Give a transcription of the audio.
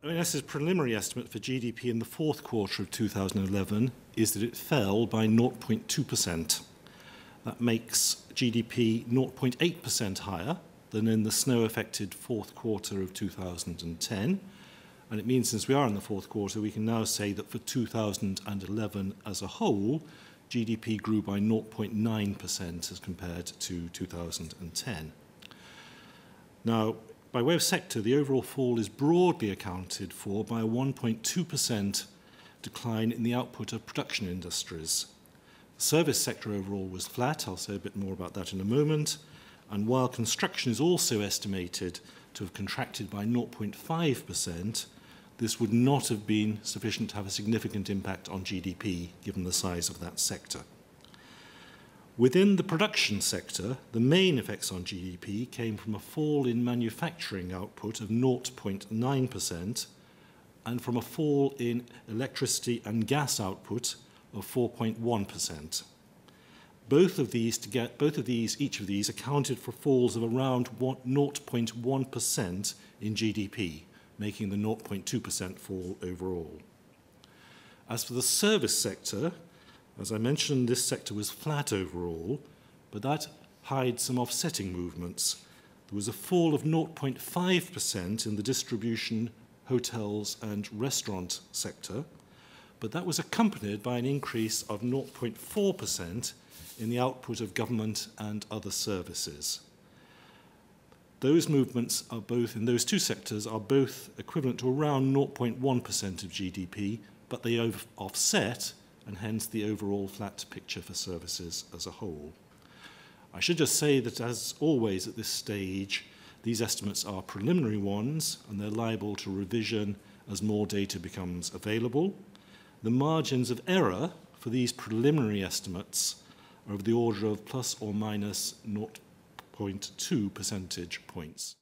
ONS's preliminary estimate for GDP in the fourth quarter of 2011 is that it fell by 0.2%. That makes GDP 0.8% higher than in the snow-affected fourth quarter of 2010. And it means, since we are in the fourth quarter, we can now say that for 2011 as a whole, GDP grew by 0.9% as compared to 2010. Now, by way of sector, the overall fall is broadly accounted for by a 1.2% decline in the output of production industries. The service sector overall was flat. I'll say a bit more about that in a moment. And while construction is also estimated to have contracted by 0.5%, this would not have been sufficient to have a significant impact on GDP, given the size of that sector. Within the production sector, the main effects on GDP came from a fall in manufacturing output of 0.9% and from a fall in electricity and gas output of 4.1%. Each of these accounted for falls of around 0.1% in GDP, making the 0.2% fall overall. As for the service sector, as I mentioned, this sector was flat overall, but that hides some offsetting movements. There was a fall of 0.5% in the distribution, hotels, and restaurant sector, but that was accompanied by an increase of 0.4% in the output of government and other services. Those movements are both, in those two sectors, are both equivalent to around 0.1% of GDP, but they offset, and hence the overall flat picture for services as a whole. I should just say that, as always at this stage, these estimates are preliminary ones, and they're liable to revision as more data becomes available. The margins of error for these preliminary estimates are of the order of plus or minus 0.2 percentage points.